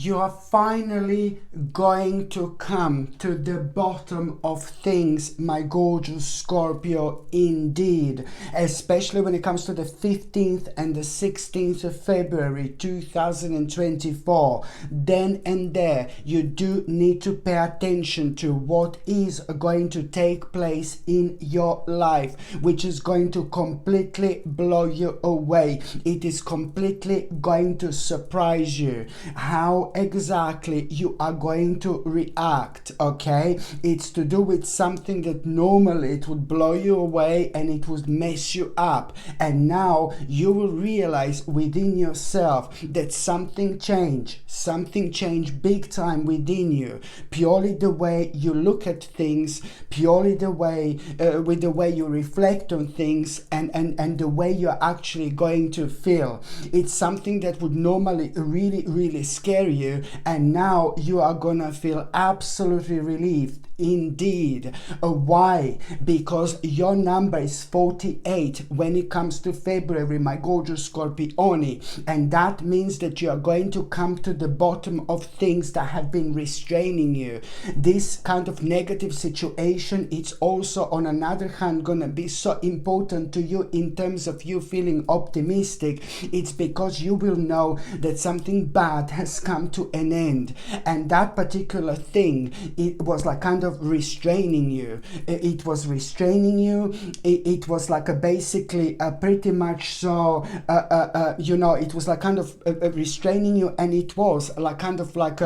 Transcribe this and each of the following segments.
You are finally going to come to the bottom of things, my gorgeous Scorpio, indeed. Especially when it comes to the 15th and the 16th of February 2024. Then and there, you do need to pay attention to what is going to take place in your life, which is going to completely blow you away. It is completely going to surprise you. How exactly you are going to react, okay? It's to do with something that normally it would blow you away and it would mess you up, and now you will realize within yourself that something changed big time within you, purely the way you look at things, purely the way with the way you reflect on things, and the way you're actually going to feel. It's something that would normally really scare you, and now you are gonna feel absolutely relieved indeed. Why? Because your number is 48 when it comes to February, my gorgeous Scorpione, and that means that you are going to come to the bottom of things that have been restraining you. This kind of negative situation, it's also on another hand gonna be so important to you in terms of you feeling optimistic. It's because you will know that something bad has come to an end, and that particular thing, it was like kind of restraining you. It was restraining you. It was like a basically pretty much so it was like kind of restraining you, and it was like kind of like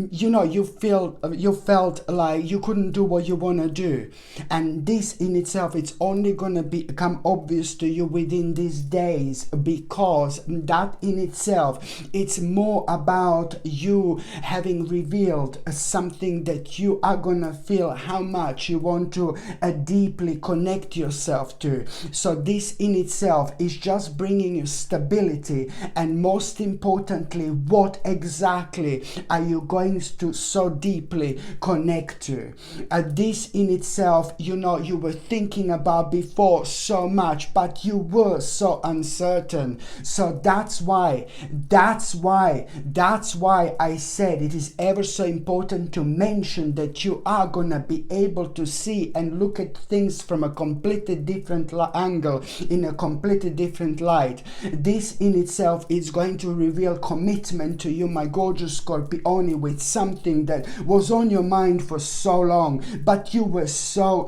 you felt like you couldn't do what you want to do, and this in itself, it's only gonna become obvious to you within these days, because that in itself, it's more about you having revealed something that you are gonna feel how much you want to deeply connect yourself to. So this in itself is just bringing you stability, and most importantly, what exactly are you going to so deeply connect to? This in itself, you were thinking about before so much, but you were so uncertain. So that's why I said it is ever so important to mention that you are gonna be able to see and look at things from a completely different angle, in a completely different light. This in itself is going to reveal commitment to you, my gorgeous Scorpione, with something that was on your mind for so long, but you were so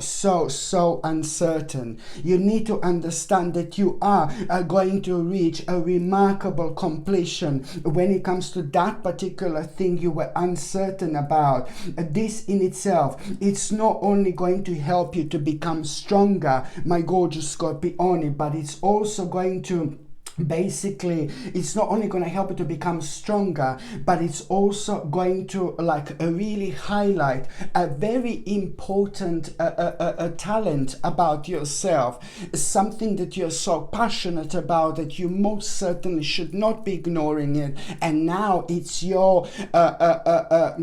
uncertain. You need to understand that you are going to reach a remarkable completion when it comes to that particular thing you were uncertain about. This in itself, it's not only going to help you to become stronger, my gorgeous Scorpione, but it's also going to it's not only going to help you to become stronger, but it's also going to really highlight a very important talent about yourself, something that you're so passionate about that you most certainly should not be ignoring it, and now it's your a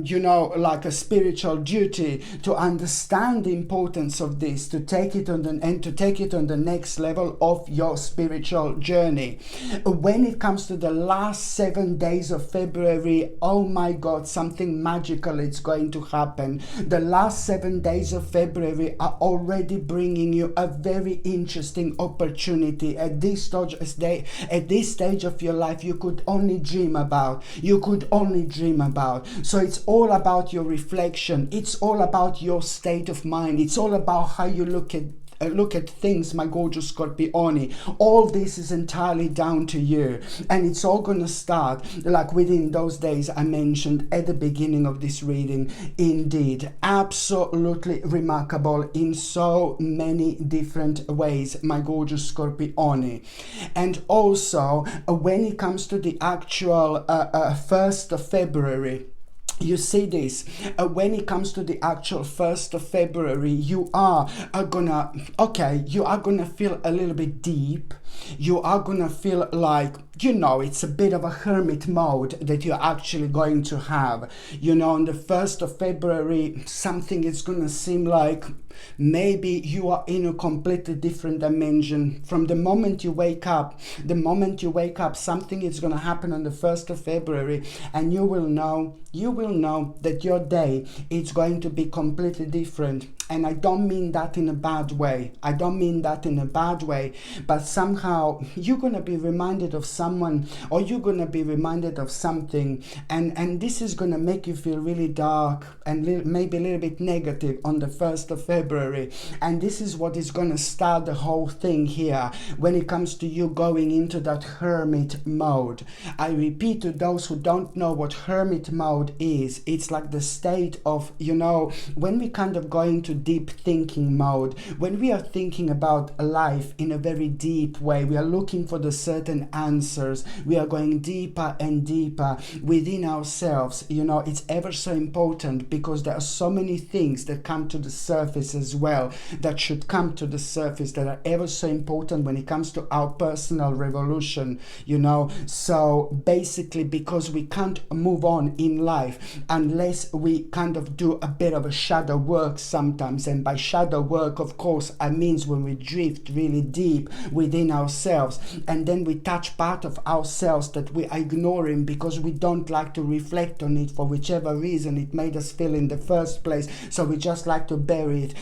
spiritual duty to understand the importance of this, to take it on the next level of your spiritual journey. When it comes to the last 7 days of February, oh my God, something magical is going to happen. The last 7 days of February are already bringing you a very interesting opportunity at this stage of your life you could only dream about. So it's all about your reflection. It's all about your state of mind. It's all about how you look at things, my gorgeous Scorpione. All this is entirely down to you, and it's all gonna start within those days I mentioned at the beginning of this reading. Indeed, absolutely remarkable in so many different ways, my gorgeous Scorpione. And also when it comes to the actual 1st of February, you see this, when it comes to the actual 1st of February, you are gonna feel a little bit deep. You are gonna feel like, it's a bit of a hermit mode that you're actually going to have. On the 1st of February, something is gonna seem like maybe you are in a completely different dimension. From the moment you wake up, something is gonna happen on the 1st of February, and you will know that your day is going to be completely different. And I don't mean that in a bad way. But somehow you're going to be reminded of someone, or you're going to be reminded of something. And this is going to make you feel really dark and maybe a little bit negative on the 1st of February. And this is what is going to start the whole thing here when it comes to you going into that hermit mode. I repeat, to those who don't know what hermit mode is, it's like the state of, when we kind of go into deep thinking mode, when we are thinking about life in a very deep way, we are looking for the certain answers, we are going deeper and deeper within ourselves. It's ever so important, because there are so many things that come to the surface as well, that should come to the surface, that are ever so important when it comes to our personal revolution. So basically, because we can't move on in life unless we kind of do a bit of a shadow work sometimes. And by shadow work, of course, I means when we drift really deep within ourselves, and then we touch part of ourselves that we are ignoring because we don't like to reflect on it for whichever reason it made us feel in the first place. So we just like to bury it,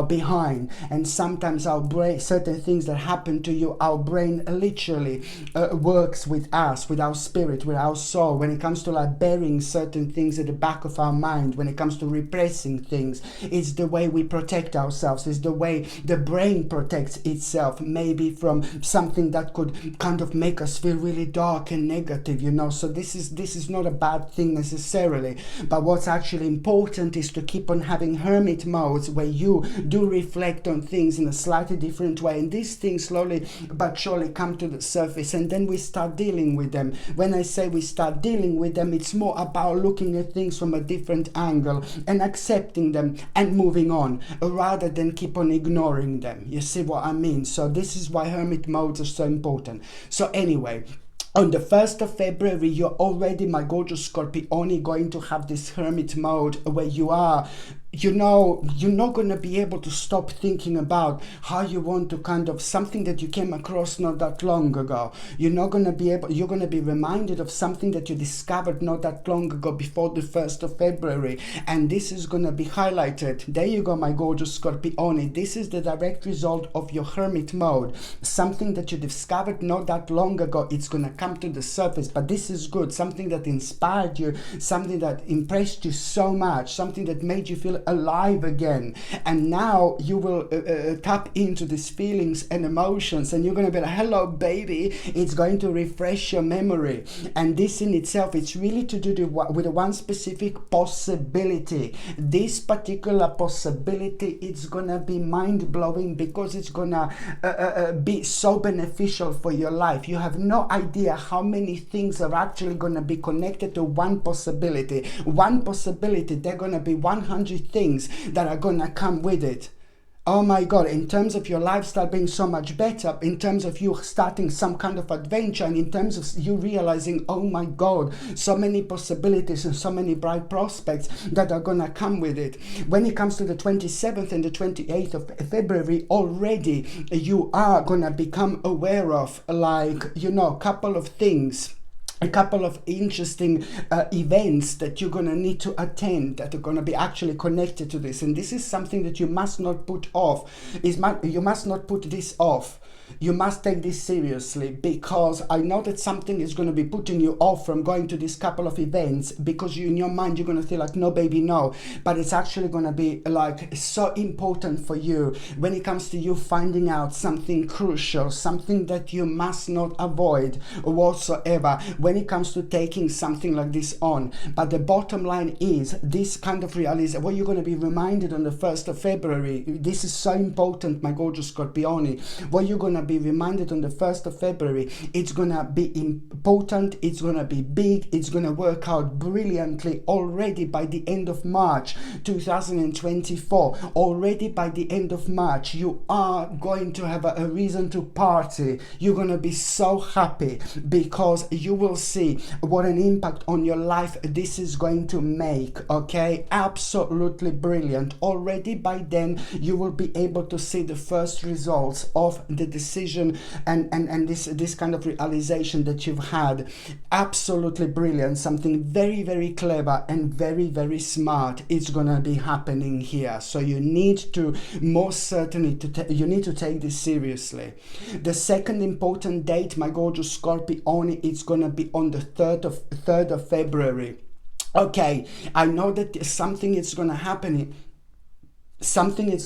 behind. And sometimes our brain, certain things that happen to you, our brain literally works with us, with our spirit, with our soul, when it comes to like burying certain things at the back of our mind, when it comes to repressing things. It's the way we protect ourselves, it's the way the brain protects itself, maybe from something that could kind of make us feel really dark and negative. So this is not a bad thing necessarily, but what's actually important is to keep on having hermit modes where you do reflect on things in a slightly different way, and these things slowly but surely come to the surface, and then we start dealing with them. When I say we start dealing with them, it's more about looking at things from a different angle and accepting them and moving on, rather than keep on ignoring them. You see what I mean? So this is why hermit modes are so important. So anyway, on the 1st of February, you're already, my gorgeous Scorpione, going to have this hermit mode where you are, you're not going to be able to stop thinking about how you want to kind of something that you came across not that long ago. You're going to be reminded of something that you discovered not that long ago before the 1st of February. And this is going to be highlighted. There you go, my gorgeous Scorpione. This is the direct result of your hermit mode. Something that you discovered not that long ago, it's going to come to the surface. But this is good. Something that inspired you, something that impressed you so much, something that made you feel alive again. And now you will tap into these feelings and emotions, and you're going to be like, hello baby. It's going to refresh your memory. And this in itself, it's really to do with one specific possibility. This particular possibility, it's going to be mind-blowing, because it's going to be so beneficial for your life. You have no idea how many things are actually going to be connected to one possibility. They're going to be 100 things that are gonna come with it. Oh my God, in terms of your lifestyle being so much better, in terms of you starting some kind of adventure, and in terms of you realizing, oh my God, so many possibilities and so many bright prospects that are gonna come with it. When it comes to the 27th and the 28th of February, already you are gonna become aware of, a couple of things, a couple of interesting events that you're going to need to attend that are going to be actually connected to this. And this is something that you must not put off. You must not put this off. You must take this seriously, because I know that something is going to be putting you off from going to this couple of events, because in your mind you're going to feel like, no baby, no. But it's actually going to be like so important for you when it comes to you finding out something crucial, something that you must not avoid whatsoever. When when it comes to taking something like this on. But the bottom line is this kind of realization, what you're going to be reminded on the 1st of February. This is so important, my gorgeous Scorpioni. What you're going to be reminded on the 1st of February, it's going to be important, it's going to be big, it's going to work out brilliantly already by the end of March 2024. Already by the end of March, you are going to have a reason to party. You're going to be so happy because you will see what an impact on your life this is going to make. Okay, absolutely brilliant. Already by then you will be able to see the first results of the decision and this kind of realization that you've had. Absolutely brilliant. Something very, very clever and very, very smart is gonna be happening here. So you need to most certainly you need to take this seriously. The second important date, my gorgeous Scorpioni, it's gonna be on the 3rd of February. Okay, I know that something is gonna happen. Something is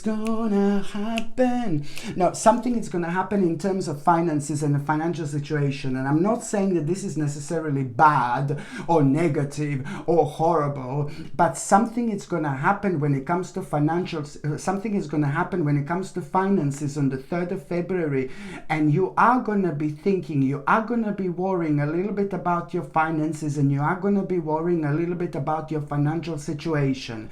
gonna happen. No, something is gonna happen in terms of finances and the financial situation. And I'm not saying that this is necessarily bad or negative or horrible, but something is gonna happen when it comes to financials. Something is gonna happen when it comes to finances on the 3rd of February. And you are gonna be thinking, you are gonna be worrying a little bit about your finances, and you are gonna be worrying a little bit about your financial situation.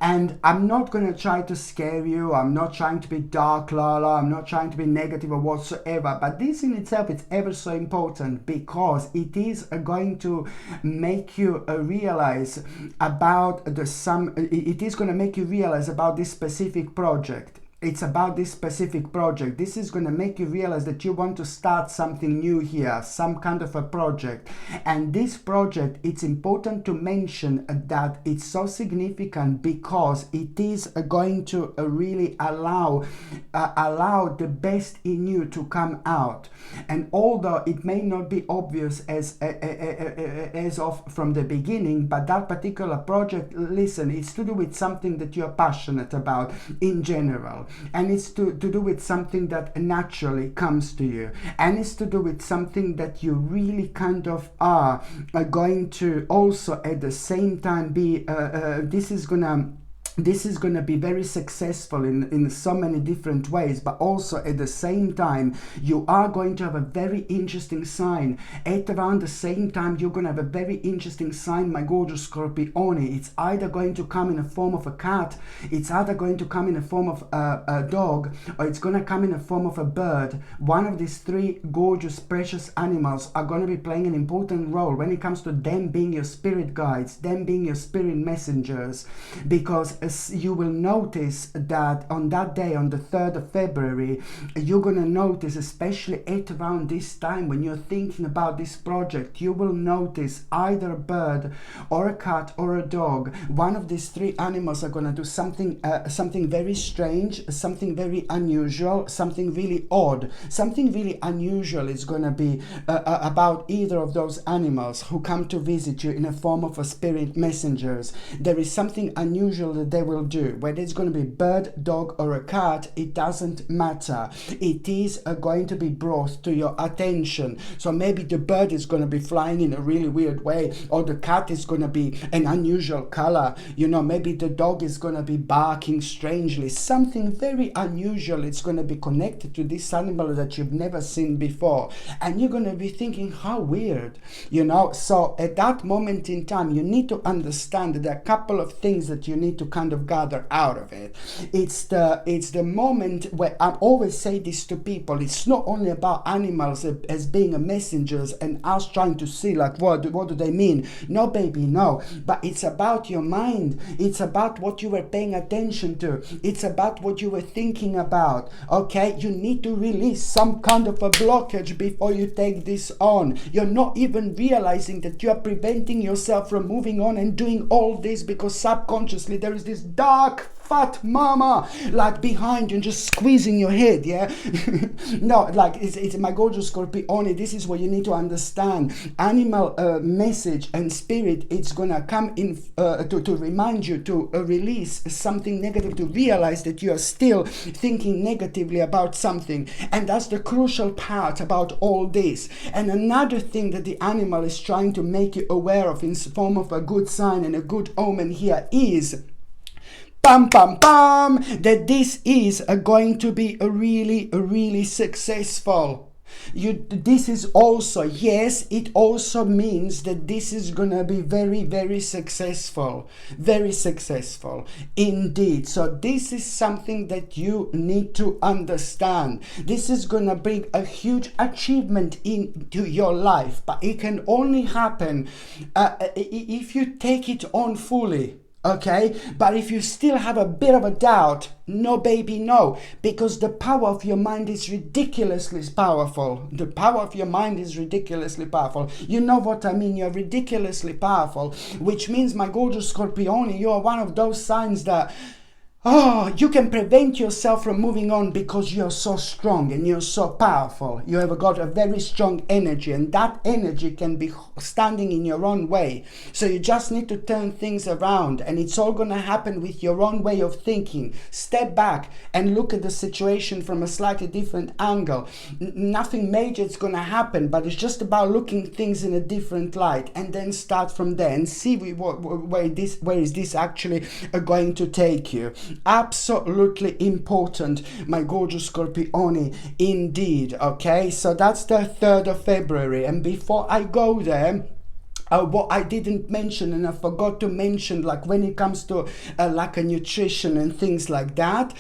And I'm not gonna try to scare you. I'm not trying to be dark, Lala. I'm not trying to be negative or whatsoever. But this in itself is ever so important because it is going to make you realize about it is going to make you realize about this specific project. It's about this specific project. This is going to make you realize that you want to start something new here, some kind of a project. And this project, it's important to mention that it's so significant because it is going to really allow the best in you to come out. And although it may not be obvious as of from the beginning, but that particular project, listen, it's to do with something that you're passionate about in general. And it's to do with something that naturally comes to you, and it's to do with something that you really kind of are going to also at the same time be this is gonna be very successful in so many different ways, but also at the same time you are going to have a very interesting sign. At around the same time you're going to have a very interesting sign, my gorgeous Scorpioni. It's either going to come in the form of a cat, it's either going to come in the form of a dog, or it's going to come in the form of a bird. One of these three gorgeous precious animals are going to be playing an important role when it comes to them being your spirit guides, them being your spirit messengers, because you will notice that on that day, on the 3rd of February, you're going to notice, especially at around this time when you're thinking about this project, you will notice either a bird or a cat or a dog. One of these three animals are going to do something very strange, something very unusual, something really odd. Something really unusual is going to be about either of those animals who come to visit you in the form of a spirit messengers. There is something unusual that they will do. Whether it's going to be bird, dog or a cat, it doesn't matter. It is going to be brought to your attention. So maybe the bird is going to be flying in a really weird way, or the cat is going to be an unusual color. You know, maybe the dog is going to be barking strangely. Something very unusual. It's going to be connected to this animal that you've never seen before. And you're going to be thinking, how weird, you know. So at that moment in time, you need to understand that there are a couple of things that you need to kind of gather out of it. It's the moment where I always say this to people. It's not only about animals as being a messengers and us trying to see like what do they mean. No, baby, no. But it's about your mind. It's about what you were paying attention to. It's about what you were thinking about. Okay, you need to release some kind of a blockage before you take this on. You're not even realizing that you are preventing yourself from moving on and doing all this because subconsciously there is this this dark fat mama like behind you and just squeezing your head, yeah. No, like it's my gorgeous Scorpione, this is what you need to understand. Animal message and spirit, it's gonna come in to remind you to release something negative, to realize that you are still thinking negatively about something, and that's the crucial part about all this. And another thing that the animal is trying to make you aware of in form of a good sign and a good omen here is pam pam pam, that this is going to be a really successful. This is also, yes, it also means that this is gonna be very successful, very successful indeed. So this is something that you need to understand. This is gonna bring a huge achievement into your life, but it can only happen if you take it on fully. Okay, but if you still have a bit of a doubt, no baby, no, because the power of your mind is ridiculously powerful. The power of your mind is ridiculously powerful. You know what I mean? You're ridiculously powerful, which means, my gorgeous Scorpione, you are one of those signs that you can prevent yourself from moving on because you're so strong and you're so powerful. You have got a very strong energy, and that energy can be standing in your own way. So you just need to turn things around, and it's all going to happen with your own way of thinking. Step back and look at the situation from a slightly different angle. Nothing major is going to happen, but it's just about looking things in a different light, and then start from there and see where is this actually going to take you. Absolutely important, my gorgeous Scorpione, indeed. Okay, so that's the 3rd of February, and before I go there, what I didn't mention, and I forgot to mention, like when it comes to like a nutrition and things like that,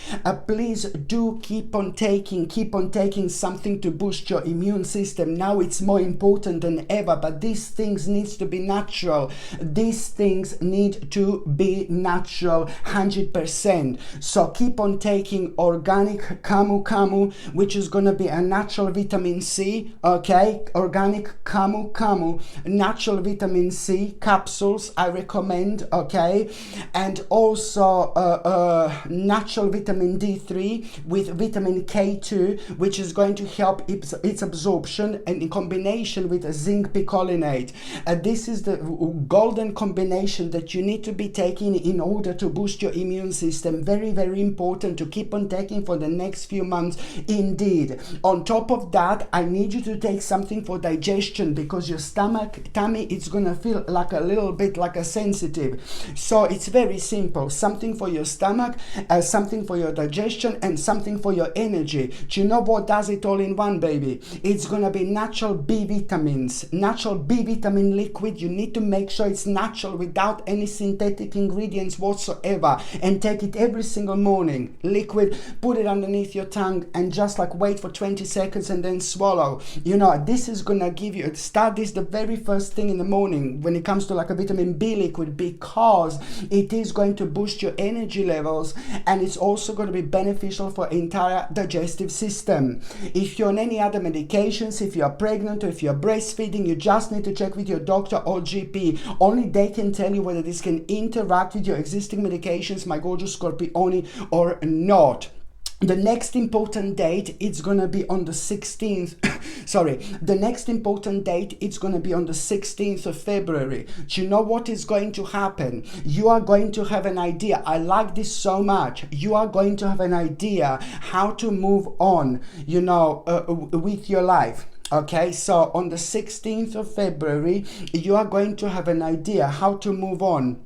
please do keep on taking something to boost your immune system. Now it's more important than ever, but these things needs to be natural. These things need to be natural 100%. So keep on taking organic camu, which is going to be a natural vitamin C. Okay, organic camu, natural vitamin C capsules, I recommend. Okay, and also natural vitamin D3 with vitamin K2, which is going to help its absorption, and in combination with a zinc picolinate. This is the golden combination that you need to be taking in order to boost your immune system. Very important to keep on taking for the next few months indeed. On top of that, I need you to take something for digestion, because your tummy, it's gonna feel like a little bit like a sensitive. So it's very simple: something for your stomach, something for your digestion, and something for your energy. Do you know what does it all in one, baby? It's gonna be natural B vitamins, natural B vitamin liquid. You need to make sure it's natural without any synthetic ingredients whatsoever, and take it every single morning. Liquid, put it underneath your tongue and just like wait for 20 seconds and then swallow. You know, this is gonna give you, start this the very first thing in the morning when it comes to like a vitamin B liquid, because it is going to boost your energy levels, and it's also going to be beneficial for entire digestive system. If you're on any other medications, if you're pregnant or if you're breastfeeding, you just need to check with your doctor or GP. Only they can tell you whether this can interact with your existing medications, my gorgeous Scorpione, or not. The next important date, it's going to be on the 16th. The next important date, it's going to be on the 16th of February. Do you know what is going to happen? You are going to have an idea. I like this so much. You are going to have an idea how to move on, you know, with your life. Okay, so on the 16th of February, you are going to have an idea how to move on.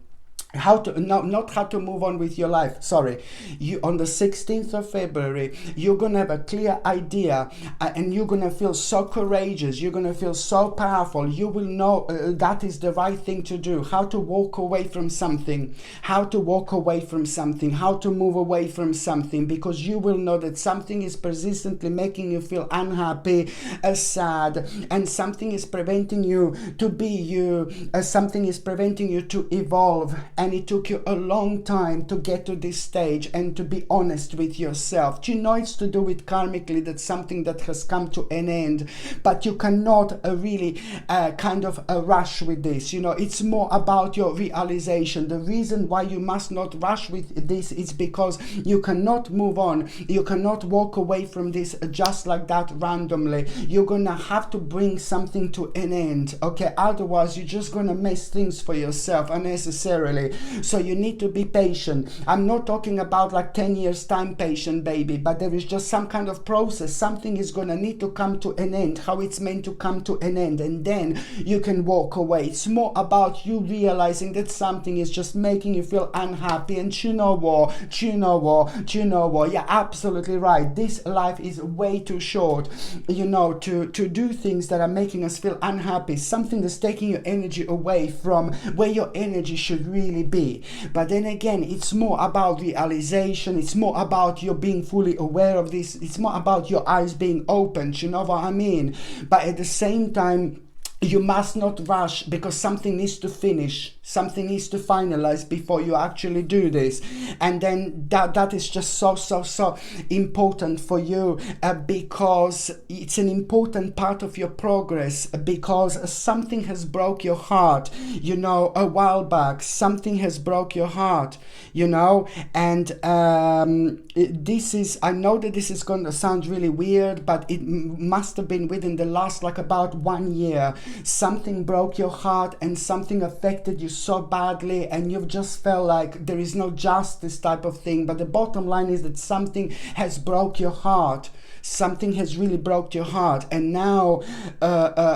Not how to move on with your life, sorry. You, on the 16th of February, you're gonna have a clear idea, and you're gonna feel so courageous, you're gonna feel so powerful. You will know that is the right thing to do, how to walk away from something, how to move away from something, because you will know that something is persistently making you feel unhappy, sad, and something is preventing you to be you, something is preventing you to evolve and it took you a long time to get to this stage and to be honest with yourself. Do you know it's to do with karmically, that's something that has come to an end, but you cannot really kind of rush with this. You know, it's more about your realization. The reason why you must not rush with this is because you cannot move on. You cannot walk away from this just like that randomly. You're gonna have to bring something to an end, okay? Otherwise you're just gonna mess things for yourself unnecessarily. So you need to be patient. I'm not talking about like 10 years time patient, baby, but there is just some kind of process. Something is gonna need to come to an end, how it's meant to come to an end, and then you can walk away. It's more about you realizing that something is just making you feel unhappy, and you know what, you're absolutely right. This life is way too short, you know, to do things that are making us feel unhappy, something that's taking your energy away from where your energy should really be. But then again, it's more about realization. It's more about you being fully aware of this. It's more about your eyes being opened, you know what I mean? But at the same time, you must not rush, because something needs to finish, something needs to finalize before you actually do this. And then that is just so important for you, because it's an important part of your progress, because something has broke your heart, you know, a while back. Something has broke your heart, you know, and this is, I know that this is going to sound really weird, but it must have been within the last like about 1 year. Something broke your heart and something affected you so badly, and you've just felt like there is no justice type of thing. But the bottom line is that something has broke your heart. Something has really broke your heart, and now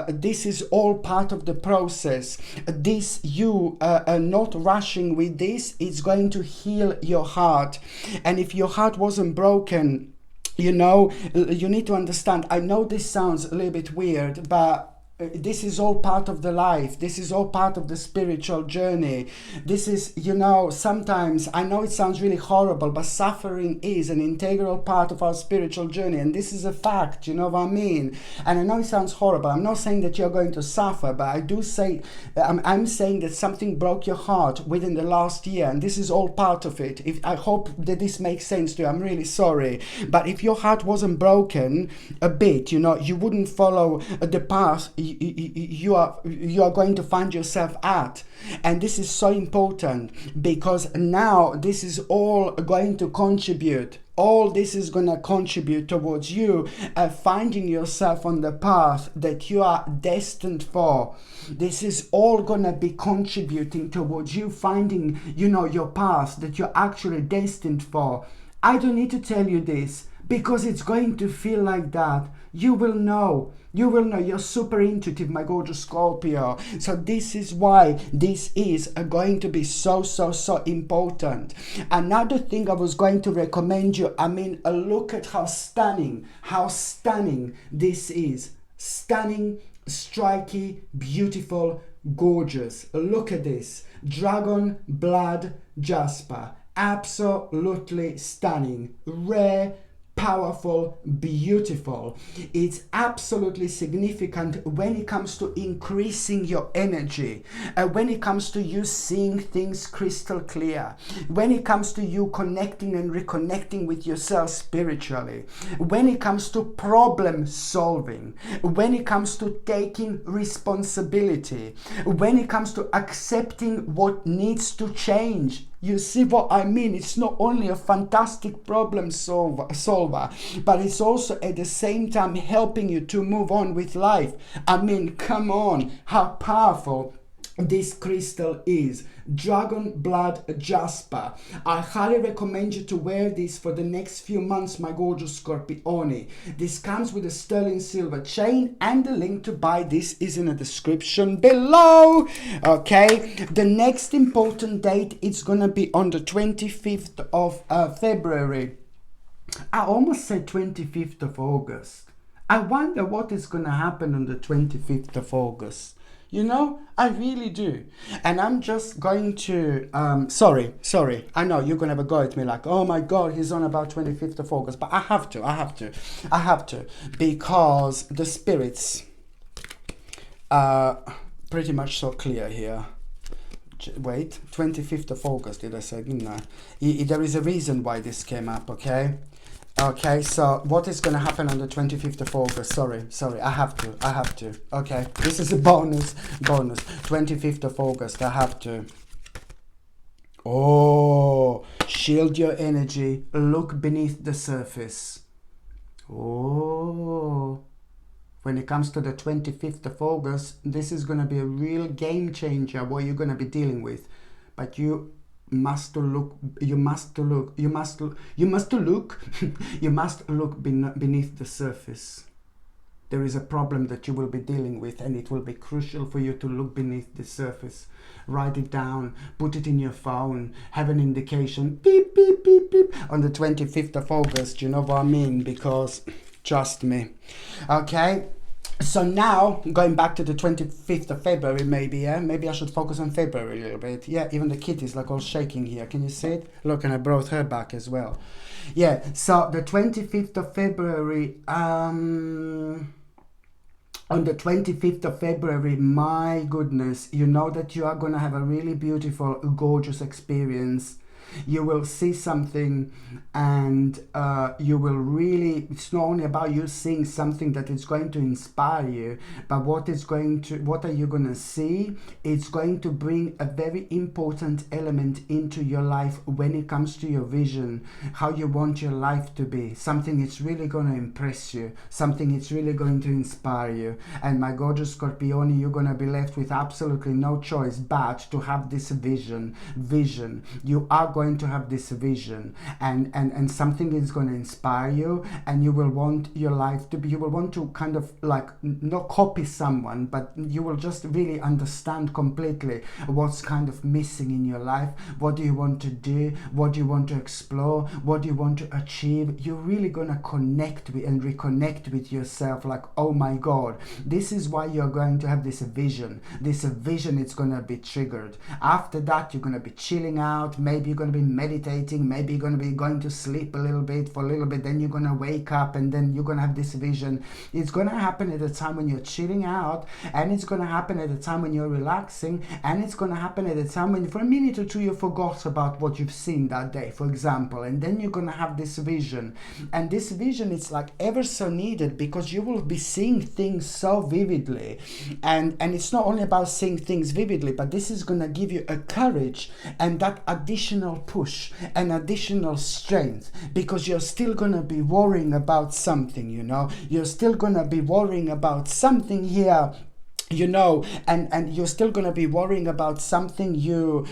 this is all part of the process. This, you not rushing with this, is going to heal your heart. And if your heart wasn't broken, you know, you need to understand, I know this sounds a little bit weird, but this is all part of the life. This is all part of the spiritual journey. This is, you know, sometimes, I know it sounds really horrible, but suffering is an integral part of our spiritual journey. And this is a fact, you know what I mean? And I know it sounds horrible. I'm not saying that you're going to suffer, but I do say, I'm saying that something broke your heart within the last year. And this is all part of it. I hope that this makes sense to you. I'm really sorry. But if your heart wasn't broken a bit, you know, you wouldn't follow the path you are going to find yourself at. And this is so important, because now this is all going to contribute. All this is going to contribute towards you finding yourself on the path that you are destined for. This is all going to be contributing towards you finding, you know, your path that you're actually destined for. I don't need to tell you this, because it's going to feel like that. You will know. You will know. You're super intuitive, my gorgeous Scorpio. So this is why this is going to be so important. Another thing I was going to recommend you, I mean, look at how stunning this is. Stunning, striky, beautiful, gorgeous. Look at this. Dragon Blood Jasper. Absolutely stunning. Rare, powerful, beautiful. It's absolutely significant when it comes to increasing your energy, when it comes to you seeing things crystal clear, when it comes to you connecting and reconnecting with yourself spiritually, when it comes to problem solving, when it comes to taking responsibility, when it comes to accepting what needs to change. You see what I mean? It's not only a fantastic problem solver, but it's also at the same time helping you to move on with life. I mean, come on, how powerful this crystal is. Dragon Blood Jasper. I highly recommend you to wear this for the next few months, my gorgeous Scorpione. This comes with a sterling silver chain, and the link to buy this is in the description below. Okay, the next important date is gonna be on the 25th of February. I almost said 25th of August. I wonder what is gonna happen on the 25th of August. You know, I really do. And I'm just going to, sorry. I know you're going to have a go at me like, oh my God, he's on about 25th of August. But I have to. Because the spirits are pretty much so clear here. Wait, 25th of August, did I say, didn't I? There is a reason why this came up, okay? Okay, so what is going to happen on the 25th of August? Sorry, I have to. Okay, this is a bonus. 25th of August, I have to. Oh, shield your energy, look beneath the surface. Oh, when it comes to the 25th of August, this is going to be a real game changer, what you're going to be dealing with. But you must look beneath the surface. There is a problem that you will be dealing with, and it will be crucial for you to look beneath the surface. Write it down, put it in your phone, have an indication, beep, beep, beep, beep, on the 25th of August, you know what I mean? Because, trust me. Okay? So now, going back to the 25th of February, maybe I should focus on February a little bit. Yeah, even the kid is like all shaking here. Can you see it? Look, and I brought her back as well. Yeah, so the 25th of February, on the 25th of February, my goodness, you know that you are going to have a really beautiful, gorgeous experience. You will see something, and you will really, it's not only about you seeing something that is going to inspire you, but what are you going to see? It's going to bring a very important element into your life when it comes to your vision, how you want your life to be, something it's really going to impress you, something it's really going to inspire you. And my gorgeous Scorpione, you're going to be left with absolutely no choice but to have this vision. You are going to have this vision, and something is going to inspire you, and you will want your life to be, you will want to kind of like not copy someone, but you will just really understand completely what's kind of missing in your life. What do you want to do? What do you want to explore? What do you want to achieve? You're really going to connect with and reconnect with yourself, like, oh my God, this is why you're going to have this vision. This vision is going to be triggered. After that, you're going to be chilling out, maybe you're going to be meditating, maybe you're going to be going to sleep a little bit, then you're going to wake up, and then you're going to have this vision. It's going to happen at a time when you're chilling out, and it's going to happen at a time when you're relaxing, and it's going to happen at a time when for a minute or two you forgot about what you've seen that day, for example, and then you're going to have this vision. And this vision is like ever so needed, because you will be seeing things so vividly, and it's not only about seeing things vividly, but this is going to give you a courage and that additional push and additional strength, because you're still going to be worrying about something, you know, you're still going to be worrying about something here, you know, and you're still going to be worrying about something, you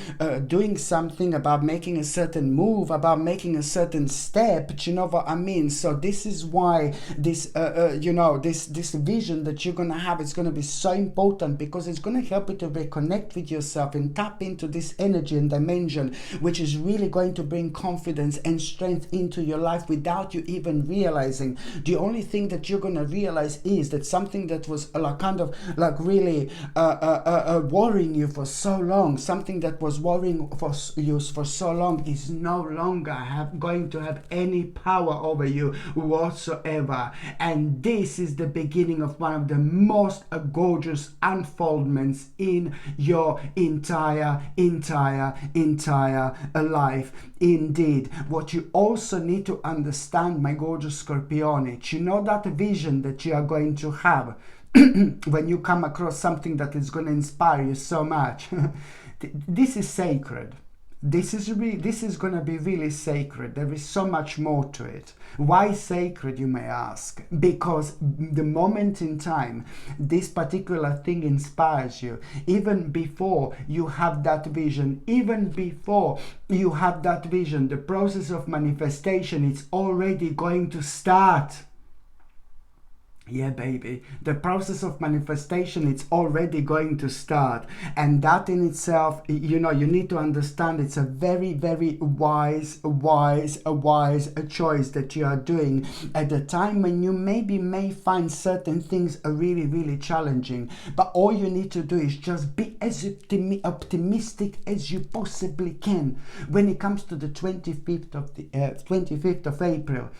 doing something, about making a certain move, about making a certain step. Do you know what I mean? So this is why this you know, this vision that you're going to have is going to be so important, because it's going to help you to reconnect with yourself and tap into this energy and dimension, which is really going to bring confidence and strength into your life without you even realizing. The only thing that you're going to realize is that something that was like kind of like really worrying you for so long, something that was worrying you for so long, is no longer going to have any power over you whatsoever. And this is the beginning of one of the most gorgeous unfoldments in your entire life. Indeed, what you also need to understand, my gorgeous Scorpione, you know that vision that you are going to have when you come across something that is going to inspire you so much. This is sacred. This is going to be really sacred. There is so much more to it. Why sacred, you may ask? Because the moment in time this particular thing inspires you, even before you have that vision, the process of manifestation is already going to start. Yeah, baby, the process of manifestation, it's already going to start. And that in itself, you know, you need to understand it's a very, very wise choice that you are doing at a time when you may find certain things are really, really challenging. But all you need to do is just be as optimistic as you possibly can when it comes to the 25th of April.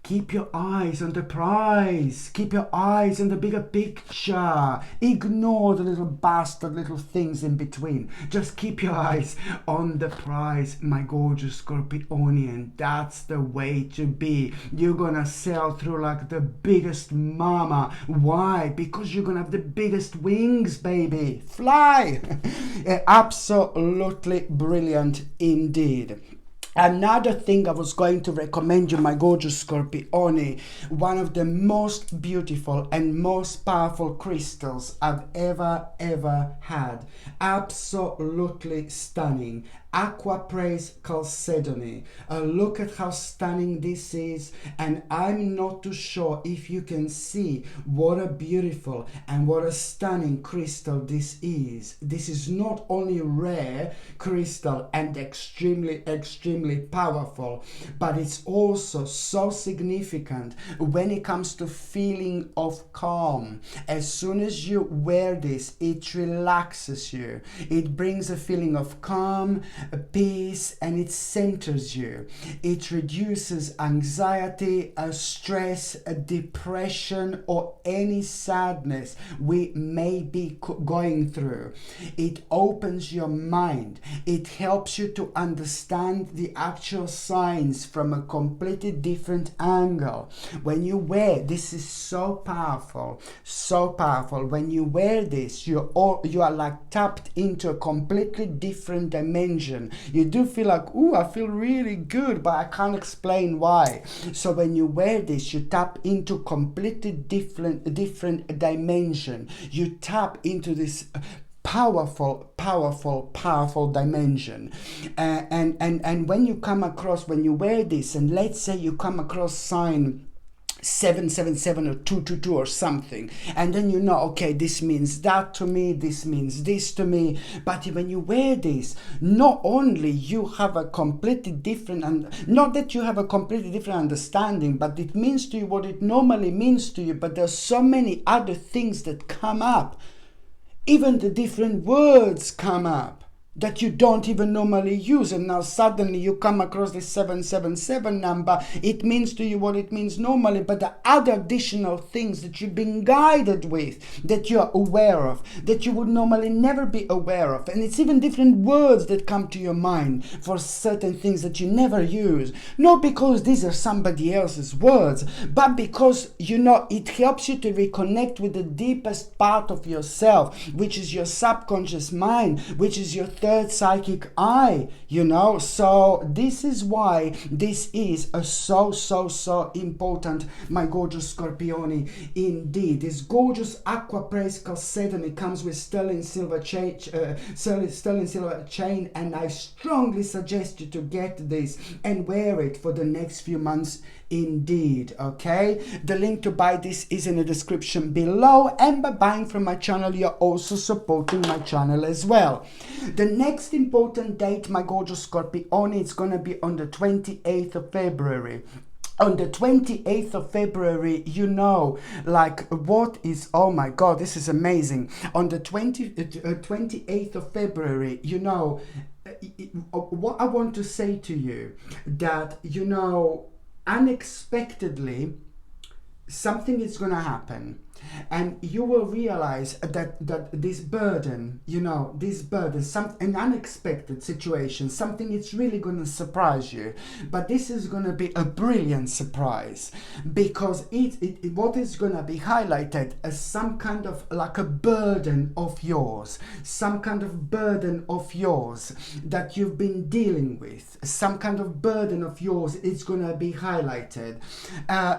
Keep your eyes on the prize. Keep your eyes on the bigger picture. Ignore the little bastard little things in between. Just keep your eyes on the prize, my gorgeous Scorpionian. That's the way to be. You're gonna sail through like the biggest mama. Why? Because you're gonna have the biggest wings, baby. Fly! Absolutely brilliant indeed. Another thing I was going to recommend you, my gorgeous Scorpione, one of the most beautiful and most powerful crystals I've ever had. Absolutely stunning. Aquapraise Chalcedony. Look at how stunning this is, and I'm not too sure if you can see what a beautiful and what a stunning crystal this is. This is not only rare crystal and extremely powerful, but it's also so significant when it comes to feeling of calm. As soon as you wear this, it relaxes you. It brings a feeling of calm, peace, and it centers you. It reduces anxiety, stress, depression, or any sadness we may be going through. It opens your mind. It helps you to understand the actual signs from a completely different angle. When you wear this, is so powerful, so powerful. When you wear this, you are like tapped into a completely different dimension. You do feel like, ooh, I feel really good, but I can't explain why. So when you wear this, you tap into completely different dimension. You tap into this powerful dimension, and when you come across, when you wear this, and let's say you come across sign 777 or 222 or something, and then you know, okay, this means that to me, this means this to me. But when you wear this, not only you have a completely different, and not that you have a completely different understanding, but it means to you what it normally means to you. But there's so many other things that come up. Even the different words come up that you don't even normally use, and now suddenly you come across this 777 number. It means to you what it means normally, but the other additional things that you've been guided with, that you're aware of, that you would normally never be aware of. And it's even different words that come to your mind for certain things that you never use, not because these are somebody else's words, but because, you know, it helps you to reconnect with the deepest part of yourself, which is your subconscious mind, which is your third psychic eye, you know. So this is why this is a so important, my gorgeous Scorpione. Indeed, this gorgeous Aquapraise Chalcedony comes with sterling silver chain, and I strongly suggest you to get this and wear it for the next few months. Indeed, okay. The link to buy this is in the description below, and by buying from my channel, you're also supporting my channel as well. The next important date, my gorgeous Scorpione, it's gonna be on the 28th of February. On the 28th of February, you know, like what is, oh my God, this is amazing. On the 28th of February, you know, what I want to say to you, that, you know, unexpectedly something is going to happen, and you will realize that this burden, you know, this burden, an unexpected situation, something it's really going to surprise you. But this is going to be a brilliant surprise, because what is going to be highlighted as some kind of like a burden of yours, some kind of burden of yours that you've been dealing with, some kind of burden of yours. It's going to be highlighted,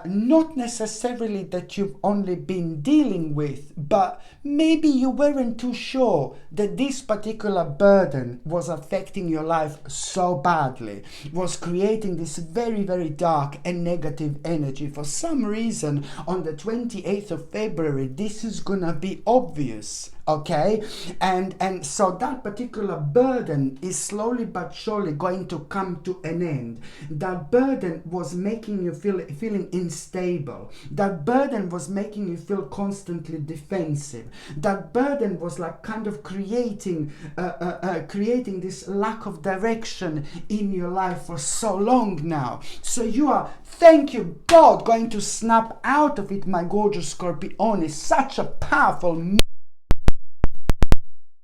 not necessarily that you've only been dealing with, but maybe you weren't too sure that this particular burden was affecting your life so badly, was creating this very dark and negative energy. For some reason, on the 28th of February, this is gonna be obvious. okay? And so that particular burden is slowly but surely going to come to an end. That burden was making you feeling unstable. That burden was making you feel constantly defensive. That burden was like kind of creating this lack of direction in your life for so long now. So you are, thank you God, going to snap out of it, my gorgeous Scorpion. Is such a powerful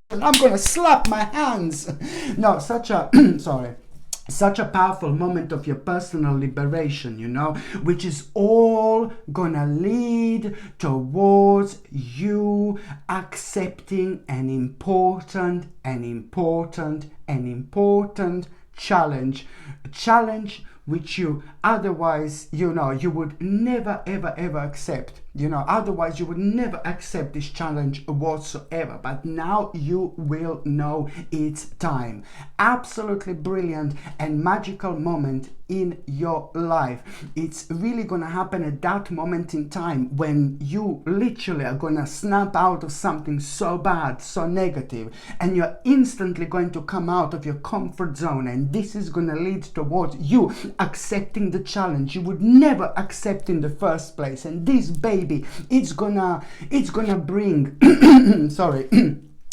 I'm gonna slap my hands. No, such a sorry, such a powerful moment of your personal liberation, you know, which is all gonna lead towards you accepting an important challenge, a challenge which you otherwise, you know, you would never ever accept. You know, otherwise you would never accept this challenge whatsoever. But now you will know it's time. Absolutely brilliant and magical moment in your life. It's really gonna happen at that moment in time when you literally are gonna snap out of something so bad, so negative, and you're instantly going to come out of your comfort zone, and this is gonna lead towards you accepting the challenge you would never accept in the first place. And this baby, it's gonna bring sorry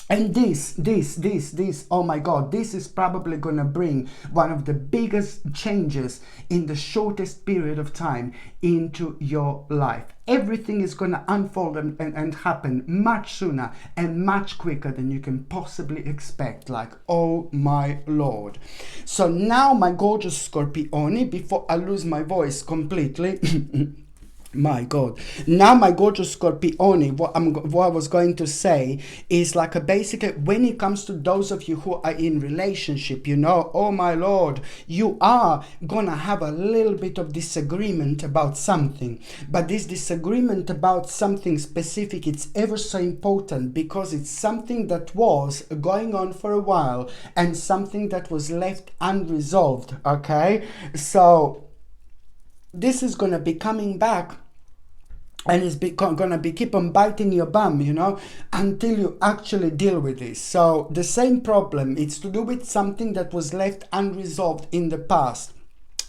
and this, oh my God, this is probably gonna bring one of the biggest changes in the shortest period of time into your life. Everything is gonna unfold and happen much sooner and much quicker than you can possibly expect. Like, oh my Lord. So now, my gorgeous Scorpione, before I lose my voice completely, my God. Now, my gorgeous Scorpione, what I was going to say is like basically when it comes to those of you who are in relationship, you know, oh my Lord, you are gonna have a little bit of disagreement about something. But this disagreement about something specific, it's ever so important because it's something that was going on for a while and something that was left unresolved, okay? So this is going to be coming back and it's going to be keep on biting your bum, you know, until you actually deal with this. So the same problem, it's to do with something that was left unresolved in the past.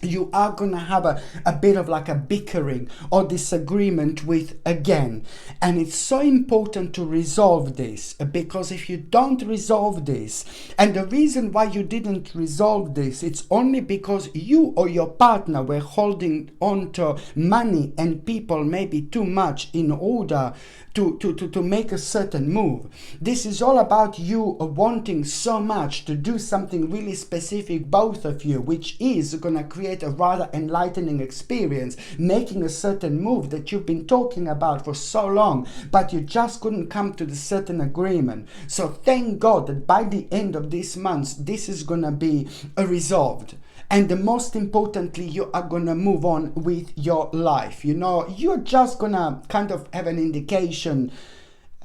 You are going to have a bit of like a bickering or disagreement with again. And it's so important to resolve this, because if you don't resolve this, and the reason why you didn't resolve this, it's only because you or your partner were holding on to money and people maybe too much in order to make a certain move. This is all about you wanting so much to do something really specific, both of you, which is going to create a rather enlightening experience, making a certain move that you've been talking about for so long, but you just couldn't come to the certain agreement. So thank God that by the end of this month, this is going to be resolved. And the most importantly, you are going to move on with your life. You know, you're just going to kind of have an indication,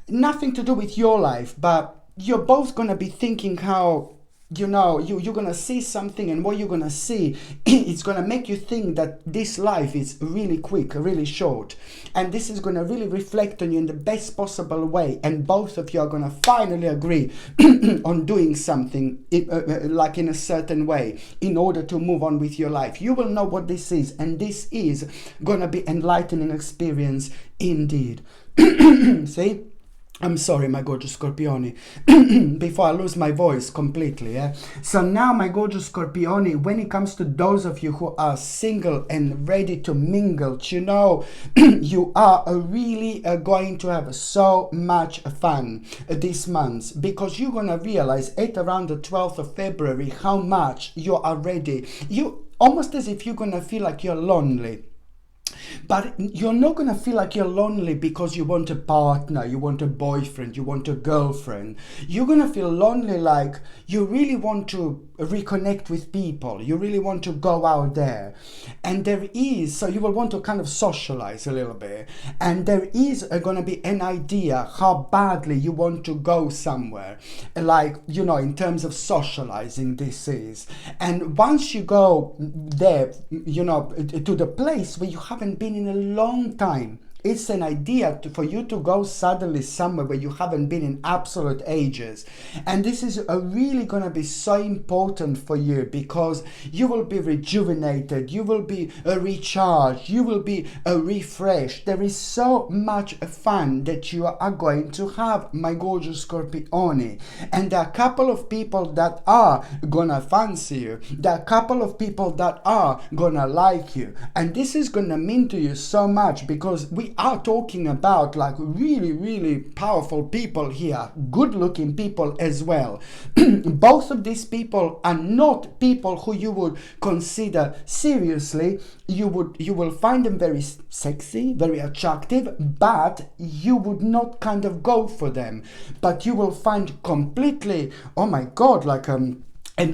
nothing to do with your life, but you're both going to be thinking how, you know, you're going to see something, and what you're going to see, it's going to make you think that this life is really quick, really short. And this is going to really reflect on you in the best possible way. And both of you are going to finally agree on doing something like in a certain way in order to move on with your life. You will know what this is, and this is going to be enlightening experience indeed. See? I'm sorry, my gorgeous Scorpione, before I lose my voice completely, yeah? So now, my gorgeous Scorpione, when it comes to those of you who are single and ready to mingle, you know, you are really going to have so much fun this month, because you're going to realize at around the 12th of February how much you are ready. You almost as if you're going to feel like you're lonely. But you're not going to feel like you're lonely because you want a partner, you want a boyfriend, you want a girlfriend. You're going to feel lonely like you really want to reconnect with people. You really want to go out there. And there is, so you will want to kind of socialize a little bit. And there is going to be an idea how badly you want to go somewhere. Like, you know, in terms of socializing, this is. And once you go there, you know, to the place where you haven't been in a long time, It's an idea for you to go suddenly somewhere where you haven't been in absolute ages. And this is really going to be so important for you, because you will be rejuvenated, you will be recharged, you will be refreshed. There is so much fun that you are going to have, my gorgeous Scorpione. And there are a couple of people that are gonna fancy you. There are a couple of people that are gonna like you. And this is gonna mean to you so much, because we are talking about like really, really powerful people here, good looking people as well. Both of these people are not people who you would consider seriously. You will find them very sexy, very attractive, but you would not kind of go for them. But you will find completely, oh my God, like an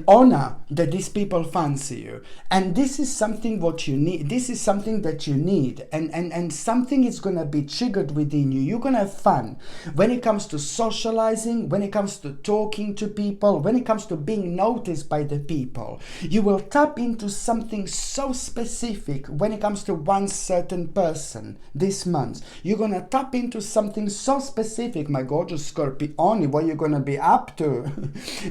honor that these people fancy you. And this is something what you need. This is something that you need. And something is going to be triggered within you. You're going to have fun when it comes to socializing, when it comes to talking to people, when it comes to being noticed by the people. You will tap into something so specific when it comes to one certain person this month. You're going to tap into something so specific, my gorgeous Scorpione, what you're going to be up to.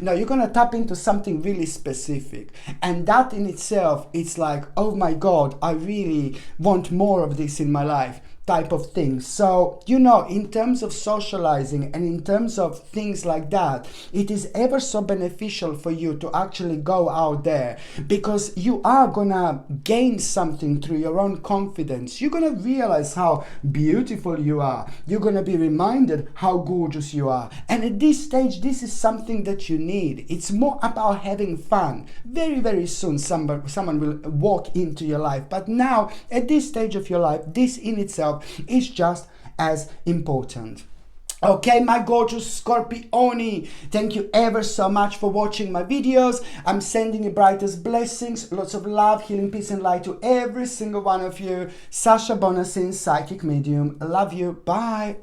No, you're going to tap into something really specific, and that in itself, it's like, oh my God, I really want more of this in my life, type of thing. So, you know, in terms of socializing and in terms of things like that, it is ever so beneficial for you to actually go out there, because you are gonna gain something through your own confidence. You're gonna realize how beautiful you are. You're gonna be reminded how gorgeous you are. And at this stage, this is something that you need. It's more about having fun. Very, very soon, someone will walk into your life. But now, at this stage of your life, this in itself is just as important. Okay, my gorgeous Scorpione, thank you ever so much for watching my videos. I'm sending you brightest blessings, lots of love, healing, peace and light to every single one of you. Sasha Bonasin, Psychic Medium. Love you. Bye.